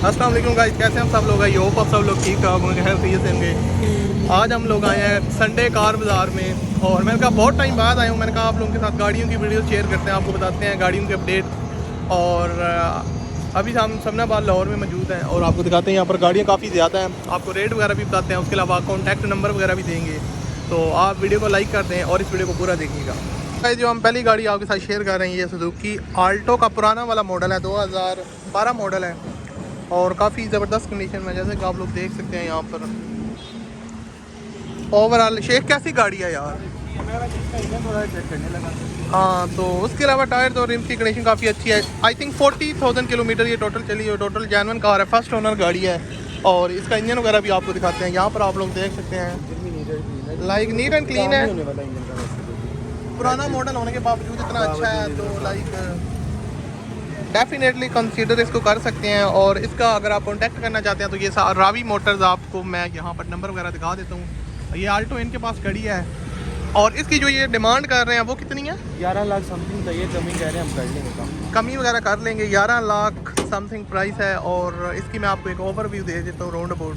अस्सलाम वालेकुम गाइस, कैसे हैं सब लोग? आई होप आप सब लोग ठीक ठाक होंगे, खैर सही से होंगे। आज हम लोग आए हैं संडे कार बाज़ार में और मैंने कहा बहुत टाइम बाद आया हूँ। मैंने कहा आप लोगों के साथ गाड़ियों की वीडियो शेयर करते हैं, आपको बताते हैं गाड़ियों के अपडेट। और अभी हम समनाबाद लाहौर में मौजूद हैं और आपको दिखाते हैं यहाँ पर गाड़ियाँ काफ़ी ज़्यादा हैं, आपको रेट वगैरह भी बताते हैं, उसके अलावा कॉन्टैक्ट नंबर वगैरह भी देंगे। तो आप वीडियो को लाइक कर दें और इस वीडियो को पूरा देखिएगा। जो हम पहली गाड़ी आपके साथ शेयर कर रहे हैं ये सुजुकी आल्टो का पुराना वाला मॉडल है, 2012 मॉडल है और काफ़ी ज़बरदस्त कंडीशन में, जैसे कि आप लोग देख सकते हैं यहाँ पर। ओवरऑल शेख कैसी गाड़ी है यार? थोड़ा चेक करने लगा। हाँ, तो उसके अलावा टायर और रिम की कंडीशन काफ़ी अच्छी है। आई थिंक 40,000 किलोमीटर ये टोटल चली है। टोटल जेन्युइन कार है, फर्स्ट ओनर गाड़ी है। और इसका इंजन वगैरह भी आपको दिखाते हैं, यहाँ पर आप लोग देख सकते हैं। लाइक नीट एंड क्लीन है, पुराना मॉडल होने के बावजूद इतना अच्छा है, तो लाइक डेफिनेटली कंसीडर इसको कर सकते हैं। और इसका अगर आप कांटेक्ट करना चाहते हैं तो ये रावी मोटर्स, आपको मैं यहाँ पर नंबर वगैरह दिखा देता हूँ। ये आल्टो इनके पास खड़ी है और इसकी जो ये डिमांड कर रहे हैं वो कितनी है? 11 लाख समथिंग चाहिए, कमी कह रहे हैं, हम कर लेंगे कम, कमी वगैरह कर लेंगे। 11 लाख समथिंग प्राइस है। और इसकी मैं आपको एक ओवरव्यू दे देता हूँ राउंड अबाउट।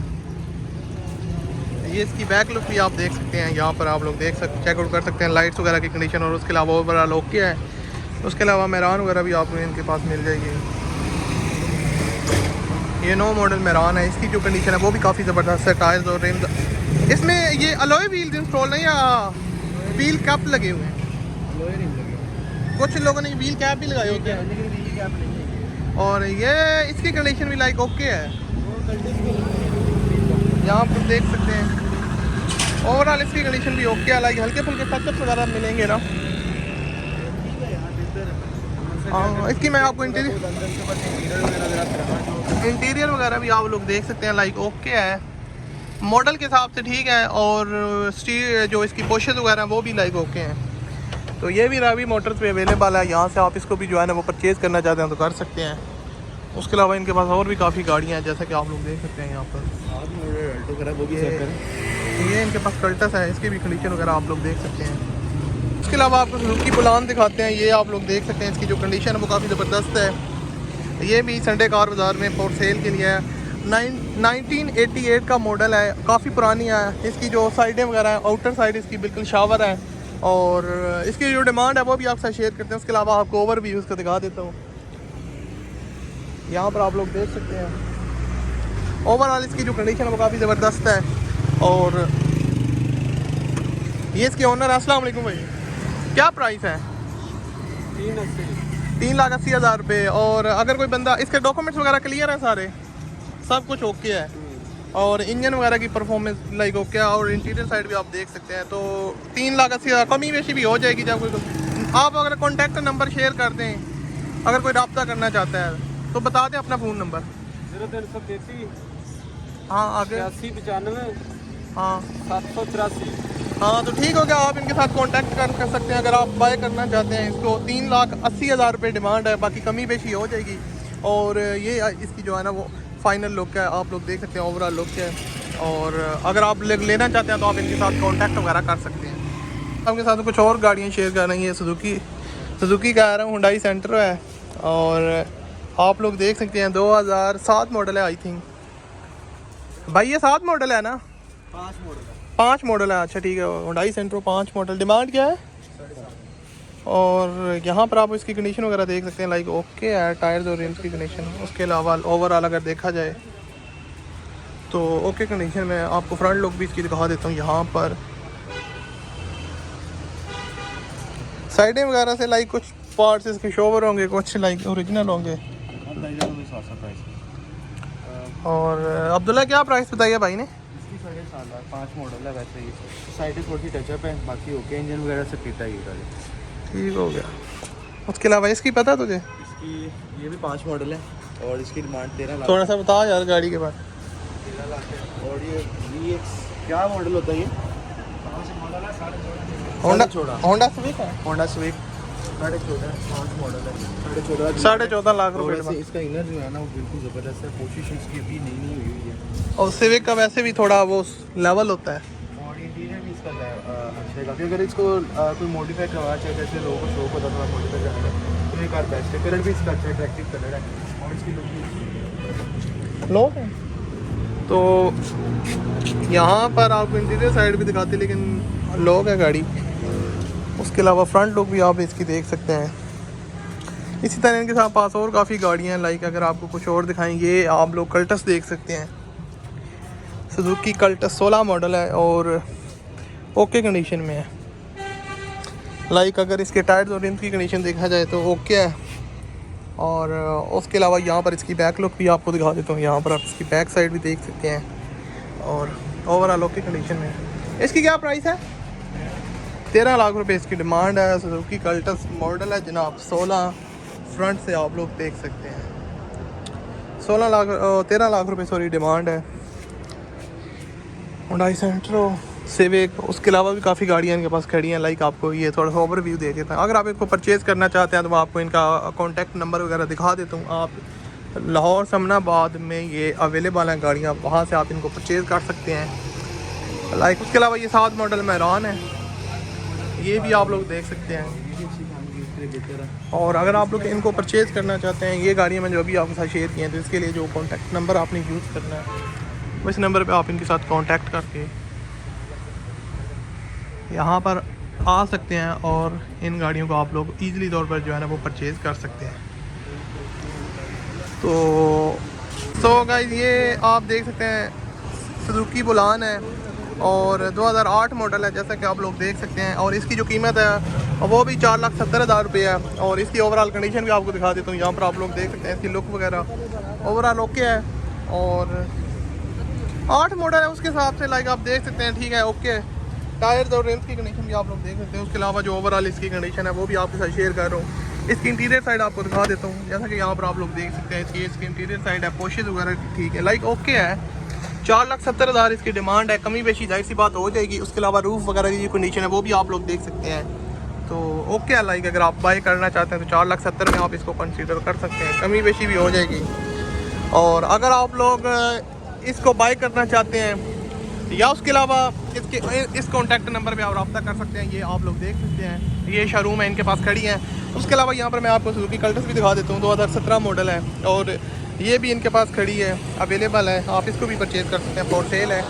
ये इसकी बैक लुक भी आप देख सकते हैं, यहाँ पर आप लोग देख सकते, चेकआउट कर सकते हैं लाइट्स वगैरह की कंडीशन। और उसके अलावा ओवरऑल ओके है। उसके अलावा मेरान वगैरह भी आपको इनके पास मिल जाएगी। ये नो मॉडल मेरान है, इसकी जो कंडीशन है वो भी काफ़ी ज़बरदस्त है। टायर्स और रिम्स इसमें ये अलॉय व्हील्स इंस्टॉल नहीं या व्हील कैप लगे हुए हैं? कुछ लोगों ने व्हील कैप भी लगाए होते हैं। और ये इसकी कंडीशन भी लाइक ओके है, यहाँ पर देख सकते हैं। ओवरऑल इसकी कंडीशन भी ओके है, लाइक हल्के फुल्के टचअप्स वगैरह मिलेंगे ना। हाँ, इसकी मैं आपको इंटीरियर वगैरह भी आप लोग देख सकते हैं, लाइक ओके है, मॉडल के हिसाब से ठीक है। और स्टील जो इसकी पोशेस वगैरह हैं वो भी लाइक ओके हैं। तो ये भी रावी मोटर्स पे अवेलेबल है, यहाँ से आप इसको भी जो है ना वो परचेज़ करना चाहते हैं तो कर सकते हैं। उसके अलावा इनके पास और भी काफ़ी गाड़ियाँ हैं, जैसा कि आप लोग देख सकते हैं यहाँ पर। वो भी चेक करें। ये इनके पास कल्टस है, इसकी भी कंडीशन वगैरह आप लोग देख सकते हैं। उसके अलावा आपको सुजुकी बुलान दिखाते हैं, ये आप लोग देख सकते हैं, इसकी जो कंडीशन है वो काफ़ी ज़बरदस्त है। ये भी संडे कार बाज़ार में फॉर सेल के लिए है। 1988 का मॉडल है, काफ़ी पुरानी है। इसकी जो साइडें वगैरह हैं, आउटर साइड इसकी बिल्कुल शावर है। और इसकी जो डिमांड है वो भी आपसे शेयर करते हैं। उसके अलावा आपको ओवर भी उसका दिखा देता हूँ, यहाँ पर आप लोग देख सकते हैं। ओवरऑल इसकी जो कंडीशन है वो काफ़ी ज़बरदस्त है। और ये इसके ओनर। अस्सलाम वालेकुम भाई, क्या प्राइस है? 3,80,000 रुपये। और अगर कोई बंदा, इसके डॉक्यूमेंट्स वगैरह क्लियर है सारे, सब कुछ ओके है और इंजन वगैरह की परफॉर्मेंस लाइक ओके है। और इंटीरियर साइड भी आप देख सकते हैं। तो 3,80,000 कमी बेशी भी हो जाएगी जब कोई। आप अगर कॉन्टैक्ट नंबर शेयर कर दें, अगर कोई रब्ता करना चाहता है तो बता दें अपना फ़ोन नंबर। 0333 हाँ, आगे 8595 हाँ 783। हाँ, तो ठीक हो गया, आप इनके साथ कांटेक्ट कर सकते हैं अगर आप बाय करना चाहते हैं इसको। 3,80,000 रुपये डिमांड है, बाकी कमी बेशी हो जाएगी। और ये इसकी जो है ना वो फाइनल लुक है, आप लोग देख सकते हैं, ओवरऑल लुक है। और अगर आप लेना चाहते हैं तो आप इनके साथ कांटेक्ट वगैरह कर सकते हैं। आपके साथ कुछ और गाड़ियाँ शेयर कर रही हैं। सुजुकी का आ रहा हूँ, हुंडई सेंटर है और आप लोग देख सकते हैं 2007 मॉडल है आई थिंक। भाई ये 7 मॉडल है ना? 5 मॉडल है। अच्छा ठीक है, हुंडई सेंट्रो 5 मॉडल। डिमांड क्या है? और यहाँ पर आप इसकी कंडीशन वगैरह देख सकते हैं, लाइक ओके है, टायर्स और रिम्स की कंडीशन। उसके अलावा ओवरऑल अगर देखा जाए तो ओके कंडीशन में। आपको फ्रंट लुक भी इसकी दिखा देता हूँ, यहाँ पर साइडें वगैरह से लाइक कुछ पार्ट्स इसके शोवर होंगे, कुछ लाइक ओरिजिनल होंगे। और अब्दुल्ला क्या प्राइस बताइए भाई ने? 5 मॉडल है, वैसे ही साइड थोड़ी टचअप है, बाकी ओके, इंजन वगैरह से पीता ही गाड़ी। ठीक हो गया। उसके अलावा इसकी पता है तुझे? इसकी ये भी 5 मॉडल है और इसकी डिमांड 13 लाख। थोड़ा सा बता यार गाड़ी के बाद। 13 लाख है। और ये VX क्या मॉडल होता है ये? होंडा स्विफ्ट है। होंडा स्विफ्ट 14.5 5 मॉडल है। 14.5 लाख रुपए। वैसे इसका इनर जो है ना वो बिल्कुल ज़बरदस्त है, कोशिश इसकी अभी नई हुई है। और सिविक का वैसे भी थोड़ा वो लेवल होता है। और इंटीरियर भी इसका अच्छा है काफ़ी। अगर इसको कोई मॉडिफाई करवाना चाहिए, जैसे लोगों को शौक होता है थोड़ा मॉडिफाई करना है, तो ये कार बेस्ट है। कलर भी इसका अच्छा, अट्रैक्टिव कलर है और इसकी लुक भी। लोग हैं। तो यहाँ पर आपको इंटीरियर साइड भी दिखाते, लेकिन लोग है गाड़ी। उसके अलावा फ्रंट लुक भी आप इसकी देख सकते हैं। इसी तरह इनके साथ पास और काफ़ी गाड़ियाँ हैं। लाइक अगर आपको कुछ और दिखाएंगे, आप लोग कल्टस देख सकते हैं। सुजुकी कल्टस 16 मॉडल है और ओके कंडीशन में है। लाइक अगर इसके टायर्स और रिम्स की कंडीशन देखा जाए तो ओके है। और उसके अलावा यहाँ पर इसकी बैक लुक भी आपको दिखा देता हूँ। यहाँ पर आप इसकी बैक साइड भी देख सकते हैं और ओवरऑल ओके कंडीशन में है। इसकी क्या प्राइस है? 13 लाख रुपए इसकी डिमांड है। सुजुकी कल्टस मॉडल है जनाब 16। फ्रंट से आप लोग देख सकते हैं 13 लाख रुपए सॉरी डिमांड है। हुंडई सेंट्रो, सिविक, उसके अलावा भी काफ़ी गाड़ियाँ इनके पास खड़ी हैं। लाइक आपको ये थोड़ा सा ओवरव्यू दे देता हूँ। अगर आप इसको परचेज़ करना चाहते हैं तो मैं आपको इनका कॉन्टैक्ट नंबर वगैरह दिखा देता हूँ। आप लाहौर समनाबाद में ये अवेलेबल हैं गाड़ियाँ, वहाँ से आप इनको परचेज़ कर सकते हैं। लाइक उसके अलावा ये 7 मॉडल मैरान है, ये भी आप लोग देख सकते हैं। और अगर आप लोग इनको परचेज़ करना चाहते हैं, ये गाड़ियाँ मैंने जो अभी आपके साथ शेयर की हैं, तो इसके लिए जो कॉन्टैक्ट नंबर आपने यूज़ करना है इस नंबर पे आप इनके साथ कांटेक्ट करके यहाँ पर आ सकते हैं और इन गाड़ियों को आप लोग ईज़िली तौर पर जो है ना वो परचेज़ कर सकते हैं। तो गाइस ये आप देख सकते हैं सुजुकी बुलान है और 2008 मॉडल है जैसा कि आप लोग देख सकते हैं। और इसकी जो कीमत है वो भी 4,70,000 रुपये है। और इसकी ओवरऑल कंडीशन भी आपको दिखा देता हूँ। यहाँ पर आप लोग देख सकते हैं इसकी लुक वगैरह ओवरऑल ओके है। और 8 मॉडल है उसके हिसाब से लाइक आप देख सकते हैं, ठीक है, ओके। टायर्स और रिम्स की कंडीशन भी आप लोग देख सकते हैं। उसके अलावा जो ओवरऑल इसकी कंडीशन है वो भी आपके साथ शेयर कर रहा हूँ। इसकी इंटीरियर साइड आपको दिखा देता हूँ। जैसा कि यहाँ पर आप लोग देख सकते हैं इसकी इंटीरियर साइड है, पोशेज वगैरह ठीक है, लाइक ओके है। 4,70,000 इसकी डिमांड है। कमी बेशी जाहिर सी बात हो जाएगी। उसके अलावा रूफ वगैरह की जो कंडीशन है वो भी आप लोग देख सकते हैं। तो ओके है, लाइक अगर आप बाय करना चाहते हैं तो 4,70,000 में आप इसको कंसीडर कर सकते हैं, कमी बेशी भी हो जाएगी। और अगर आप लोग इसको बाय करना चाहते हैं या उसके अलावा इस कॉन्टैक्ट नंबर पे आप रब्ता कर सकते हैं। ये आप लोग देख सकते हैं, ये शोरूम है इनके पास खड़ी हैं। उसके अलावा यहाँ पर मैं आपको सुजुकी कल्टस भी दिखा देता हूँ। 2017 मॉडल है और ये भी इनके पास खड़ी है, अवेलेबल है। आप इसको भी परचेज़ कर सकते हैं, फॉर सेल है।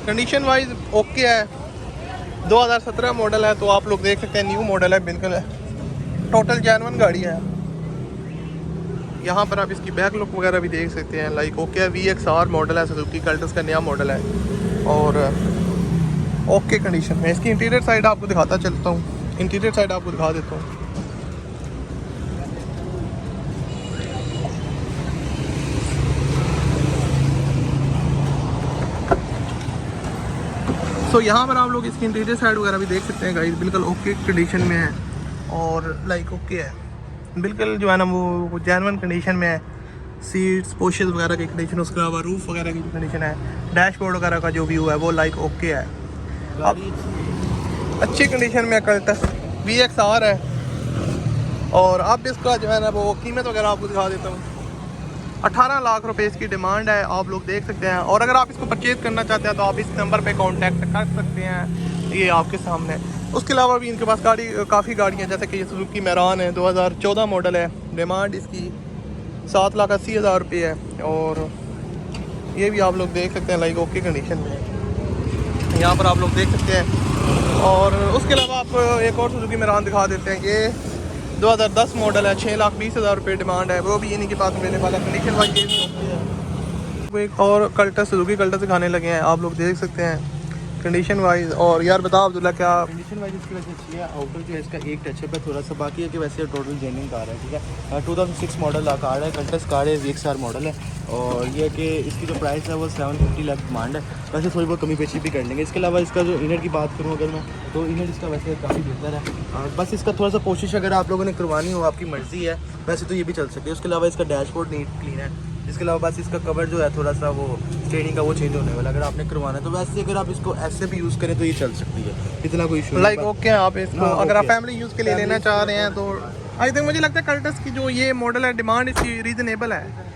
कंडीशन वाइज ओके है। 2017 मॉडल है तो आप लोग देख सकते हैं न्यू मॉडल है, बिल्कुल है, टोटल जेन्युइन गाड़ी है। यहाँ पर आप इसकी बैक लुक वगैरह भी देख सकते हैं, लाइक ओके है। VXR मॉडल है, सुजुकी कल्टस का नया मॉडल है और ओके कंडीशन में। इसकी इंटीरियर साइड आपको दिखाता चलता हूँ, इंटीरियर साइड आपको दिखा देता हूँ। तो यहाँ पर आप लोग इसकी इंटीरियर साइड वगैरह भी देख सकते हैं गाइस, बिल्कुल ओके कंडीशन में है और लाइक ओके है, बिल्कुल जो है ना वो जेन्युइन कंडीशन में है। सीट्स, पोशेस वगैरह की कंडीशन, उसके अलावा रूफ वगैरह की कंडीशन है, डैशबोर्ड वगैरह का जो व्यू है वो लाइक ओके है। अब अच्छी कंडीशन में कल्टस VXR है। और अब इसका जो है ना वो कीमत वगैरह आपको दिखा देता हूँ। 18 लाख रुपए इसकी डिमांड है, आप लोग देख सकते हैं। और अगर आप इसको परचेज़ करना चाहते हैं तो आप इस नंबर पे कांटेक्ट कर सकते हैं, ये आपके सामने। उसके अलावा भी इनके पास काफ़ी गाड़ियाँ, जैसे कि ये सुजुकी मैरान है, 2014 मॉडल है। डिमांड इसकी 7,80,000 रुपये है और ये भी आप लोग देख सकते हैं लाइक ओके कंडीशन में, यहाँ पर आप लोग देख सकते हैं। और उसके अलावा आप एक और सुजुकी मैरान दिखा देते हैं। ये 2010 मॉडल है, 6,20,000 रुपये डिमांड है, वो भी इन्हीं के पास मिलने वाला कंडीशन वाइज ये भी ओके है। वो एक और कल्टस, सुजुकी कल्टस दिखाने लगे हैं, आप लोग देख सकते हैं कंडीशन वाइज। और यार बताओ अब्दुल्ला, क्या कंडीशन वाइज इसकी वैसे अच्छी है। आउटर जो है इसका एक टचअप है थोड़ा सा, बाकी है कि वैसे टोटल जेन्युइन कार है, ठीक है। 2006 मॉडल कार है, कल्टस कार है, VXR मॉडल है। और ये कि इसकी जो प्राइस है वो 750 लाख डिमांड है। वैसे थोड़ी बहुत कमी पेशी भी कर लेंगे। इसके अलावा इसका जो इनर की बात करूँ अगर मैं, तो इनर इसका वैसे काफ़ी बेहतर है। और बस इसका थोड़ा सा कोशिश अगर आप लोगों ने करवानी हो, आपकी मर्ज़ी है, वैसे तो ये भी चल सकती है। उसके अलावा इसका डैशबोर्ड नीट क्लीन है। इसके अलावा बस इसका कवर जो है थोड़ा सा वो स्टेयरिंग का वो चेंज होने वाला, अगर आपने करवाना है तो वैसे अगर आप इसको ऐसे भी यूज़ करें तो ये चल सकती है, इतना कोई इशू लाइक ओके है। आप इसको अगर आप फैमिली यूज़ के लिए लेना चाह रहे हैं तो आई थिंक मुझे लगता है कल्टस की जो ये मॉडल है डिमांड इसकी रीज़नेबल है।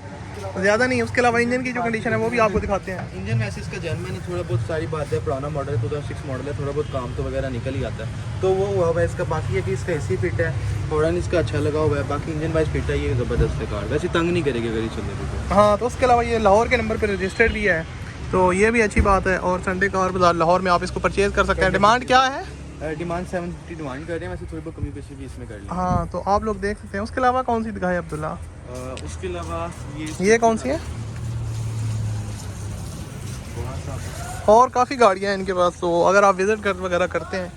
ज़्यादा नहीं है। उसके अलावा इंजन की जो कंडीशन है वो भी आपको दिखाते हैं। इंजन वैसे इसका जर्मन है, थोड़ा बहुत सारी बात है, पुराना मॉडल है, 2006 मॉडल है, थोड़ा बहुत काम तो वगैरह निकल ही आता है, तो वो हुआ हुआ है इसका। बाकी है कि इसका एसी फिट है, हॉर्न इसका अच्छा लगा हुआ है, बाकी इंजन वाइज फिट है, ये ज़बरदस्त है कार, वैसे तंग नहीं करेगी अगर ये चलेगी तो। हाँ, तो उसके अलावा ये लाहौर के नंबर पर रजिस्टर्ड भी है, तो ये भी अच्छी बात है। और संडे कार बाजार लाहौर में आप इसको परचेज़ कर सकते हैं। डिमांड क्या है? डिमांड 750 डिमांड कर रहे हैं, वैसे थोड़ी बहुत कमी पेशी भी इसमें कर ली। हाँ, तो आप लोग देख सकते हैं। उसके अलावा कौन सी दिखाएं अब्दुल्ला? उसके अलावा ये कौन सी है? और काफ़ी गाड़ियाँ हैं इनके पास, तो अगर आप विज़िट कर वगैरह करते हैं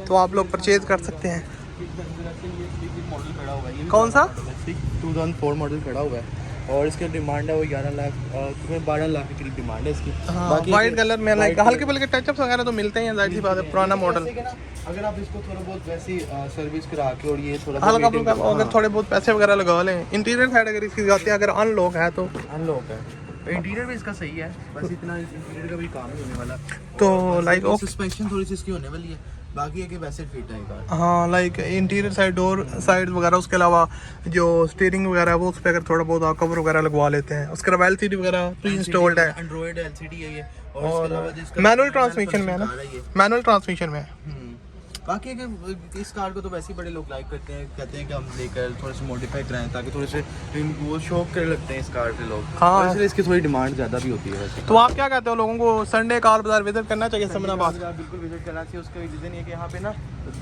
तो आप लोग परचेज़ कर सकते हैं। मॉडल खड़ा हुआ है, कौन सा? 2004 मॉडल खड़ा हुआ है, और इसकी डिमांड है वो 11 लाख 12 लाख के करीब डिमांड है इसकी। हाँ, बाकी वाइट कलर में लाइक हल्के फुल्के टचअप्स वगैरह तो मिलते हैं, जाहिर सी बात है, पुराना मॉडल। अगर आप इसको थोड़ा बहुत वैसी सर्विस करा के और ये थोड़ा हल्का फुल्का अगर थोड़े बहुत पैसे वगैरह लगा लें, इंटीरियर साइड अगर इसकी जाते हैं, अगर अनलॉक है तो अनलॉक है, इंटीरियर भी इसका सही है, बस इतना इंटीरियर का भी काम नहीं होने वाला, तो लाइक सस्पेंशन थोड़ी सी इसकी होने वाली है, बाकी है कि वैसे फिट है कार। हाँ, like interior side, door side वगैरह, उसके अलावा जो स्टीयरिंग वगैरह है वो उस पर अगर थोड़ा बहुत आप कवर वगैरह लगवा लेते हैं। उसके अलावा LCD वगैरह प्री इंस्टॉल्ड है, एंड्रॉइड LCD है ये, और मैनुअल ट्रांसमिशन में है ना, मैनुअल ट्रांसमिशन में है। बाकी अगर इस कार को तो वैसे ही बड़े लोग लाइक करते हैं, कहते हैं कि हम लेकर थोड़े से मॉडिफाई कराएं ताकि थोड़े से वो शौक करने लगते हैं इस कार के लोग। हाँ, इसलिए इसकी थोड़ी डिमांड ज़्यादा भी होती है वैसे। तो आप क्या कहते हो, लोगों को संडे कार बाजार विजिट करना चाहिए? समनाबाद बिल्कुल विजिट करना चाहिए। उसका रीज़न ये कि यहाँ पे ना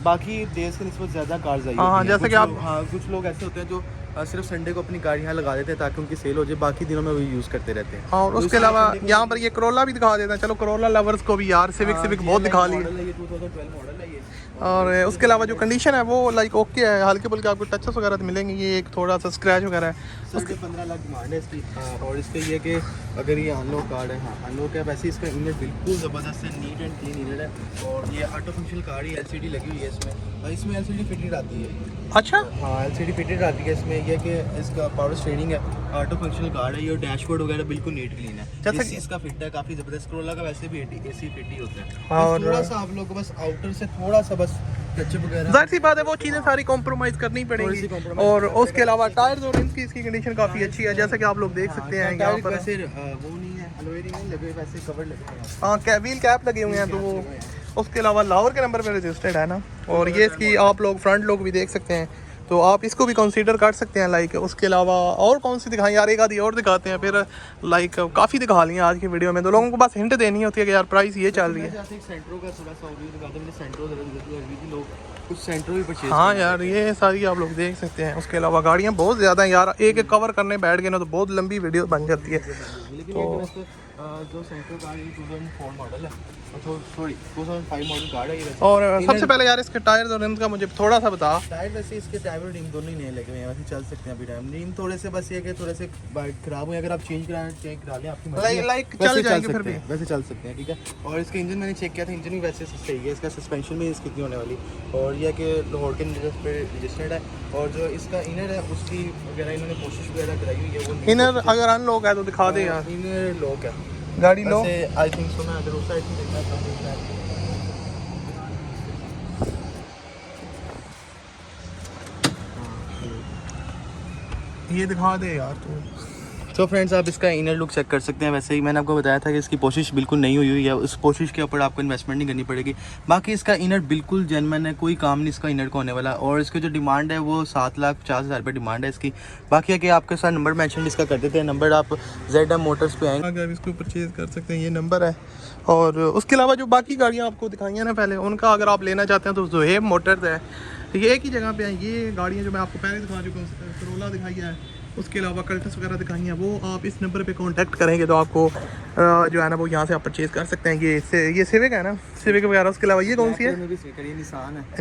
बाकी देश के निस्बत ज़्यादा कार्स आई हाँ, जैसे कि आप कुछ लोग ऐसे होते हैं जो सिर्फ संडे को अपनी गाड़ी यहाँ लगा देते हैं ताकि उनकी सेल हो जाए, बाकी दिनों में वो यूज़ करते रहते हैं। और उसके अलावा यहाँ पर ये करोला भी दिखा देते हैं। चलो, करोला लवर्स को भी यार सिविक बहुत दिखा ली। 2012 मॉडल है ये। और उसके अलावा जो कंडीशन है वो लाइक ओके है, हल्के फुल्के आपको टचेस वगैरह तो मिलेंगे। ये एक थोड़ा सा स्क्रैच वगैरह है। उसके 15 लाख डिमांड है इसकी। और इसका ये कि अगर ये अनलॉक कार्ड है, हाँ अनलॉक है, वैसे इसका इनर बिल्कुल ज़बरदस्त है, नीट एंड क्लीन इनर है, और ये ऑटो फंक्शनल कार्ड है, LCD लगी हुई है इसमें LCD फिटेड आती है। अच्छा, हाँ LCD फिटेड आती है इसमें। यह कि इसका पावर स्टीयरिंग है, ऑटो फंक्शनल कार्ड है, ये डैशबोर्ड वगैरह बिल्कुल नीट क्लीन है, जैसे कि इसका फिट है काफ़ी ज़बरदस्त। करोला का वैसे भी AC फिट ही होता है, और थोड़ा सा आप लोग को बस आउटर से थोड़ा सा बस टचअप वगैरह, जाहिर सी बात है वो चीज़ें सारी कॉम्प्रोमाइज़ करनी पड़ेंगी। और उसके अलावा टायर्स और रिम्स की इसकी कंडीशन काफ़ी अच्छी है, जैसा कि आप लोग देख सकते हैं यहाँ पर। वैसे वो नहीं है, अलॉय नहीं लगे, वैसे कवर लगे हैं। हाँ, व्हील कैप लगे हुए हैं, तो वो उसके अलावा लाहौर के नंबर पे रजिस्टर्ड है ना। और ये इसकी आप लोग फ्रंट लोग भी देख सकते हैं, तो आप इसको भी कंसीडर कर सकते हैं लाइक। उसके अलावा और कौन सी दिखाएं यार, एक आधी और दिखाते हैं फिर, लाइक काफ़ी दिखा ली हैं आज की वीडियो में, तो लोगों को बस हिंट देनी होती है कि यार प्राइस ये चल रही है। सेंट्रो का थोड़ा सा ओवरव्यू दिखाते हैं, सेंट्रो लोग कुछ सेंट्रो भी परचेज। हाँ यार, ये सारी आप लोग देख सकते हैं। उसके अलावा गाड़ियाँ बहुत ज़्यादा हैं यार, एक कवर करने बैठ गए ना तो बहुत लंबी वीडियो बन जाती है। लेकिन जो सेंट्रो कार है 2004 मॉडल है, सॉरी 2005 मॉडल कार है ये। और सबसे पहले यार इसके टायर और रिम्स का मुझे थोड़ा सा बता। टायर वैसे इसके टायर और रिम दोनों ही नए लगे हुए हैं, वैसे चल सकते हैं अभी टाइम। रिम थोड़े से बस ये कि थोड़े से खराब हुए, अगर आप चेंज करा लें आपकी मर्जी है, लाइक वैसे चल जाएंगे फिर भी, वैसे चल सकते हैं, ठीक है। और इसका इंजन मैंने चेक किया था, इंजन भी वैसे सही है, इसका सस्पेंशन भी इसकी कितनी होने वाली, और यह कि लाहौर के नंबर पे रजिस्टर्ड है। और जो इसका इनर है उसकी वगैरह इन्होंने कोशिश वगैरह कराई हुई है, वो इनर अगर अनलॉक है तो दिखा दे यार। इनर लॉक है गाड़ी लो, आई थिंक सो। मैं अगर उस साइड से देखना चाहूँ, ये दिखा दे यार तू। तो फ्रेंड्स आप इसका इनर लुक चेक कर सकते हैं। वैसे ही मैंने आपको बताया था कि इसकी कोशिश बिल्कुल नहीं हुई है, उस कोशिश के ऊपर आपको इन्वेस्टमेंट नहीं करनी पड़ेगी। बाकी इसका इनर बिल्कुल जेन्युइन है, कोई काम नहीं इसका इनर को होने वाला। और इसकी जो डिमांड है वो 7,50,000 रुपये डिमांड है इसकी। बाकी है कि आपके साथ नंबर मेंशन इसका कर देते हैं, नंबर आप ZM मोटर्स पे आएंगे, अगर इसको परचेज़ कर सकते हैं, ये नंबर है। और उसके अलावा जो बाकी गाड़ियाँ आपको दिखाई हैं ना पहले, उनका अगर आप लेना चाहते हैं तो ज़ोहेब मोटर्स है, तो ये एक ही जगह पे है। ये गाड़ियाँ जो मैं आपको पहले दिखा चुका हूँ, करोला दिखाई है, उसके अलावा कल्टस वगैरह दिखाई हैं, वो आप इस नंबर पे कांटेक्ट करेंगे तो आपको जो है ना वो यहाँ से आप परचेज़ कर सकते हैं। ये सिविक है ना, सिविक वगैरह। उसके अलावा ये कौन सी है?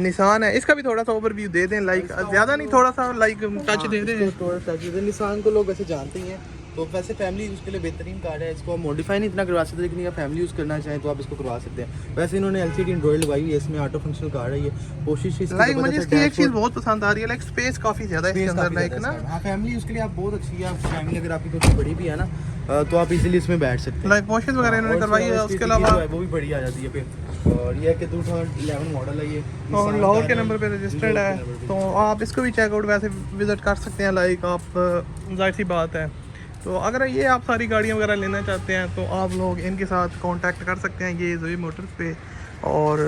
निशान है। इसका भी थोड़ा सा ओवरव्यू दे दें, लाइक ज़्यादा नहीं, थोड़ा सा लाइक टच दे दें। निशान को लोग वैसे जानते ही हैं, तो वैसे फैमिली यूज़ के लिए बेहतरीन कार है। इसको आप मॉडिफाई नहीं इतना करवा सकते, लेकिन अगर फैमिली यूज़ करना चाहें तो आप इसको करवा सकते हैं। वैसे इन्होंने LCD एंड्रॉइड लगाई हुई है, इसमें ऑटो फंक्शनल कार है ये। कोशिश लाइक मुझे इसकी एक चीज़ बहुत पसंद आ रही है, लाइक स्पेस काफ़ी ज़्यादा है इसके अंदर, लाइक ना। हाँ फैमिली यूज़ के लिए आप बहुत अच्छी है। फैमिली अगर आपकी थोड़ी बड़ी भी है ना तो आप इजीली इसमें बैठ सकते हैं। लाइक वॉशेस वगैरह इन्होंने करवाई है। उसके अलावा वो भी बड़ी आ जाती है फिर। और ये कि 2011 मॉडल है ये, और लाहौर के नंबर पे रजिस्टर्ड है, तो आप इसको भी चेकआउट वैसे विज़िट कर सकते हैं। लाइक आप जाहिर सी बात है तो अगर ये आप सारी गाड़ियाँ वगैरह लेना चाहते हैं तो आप लोग इनके साथ कांटेक्ट कर सकते हैं, ये जोई मोटर्स पे। और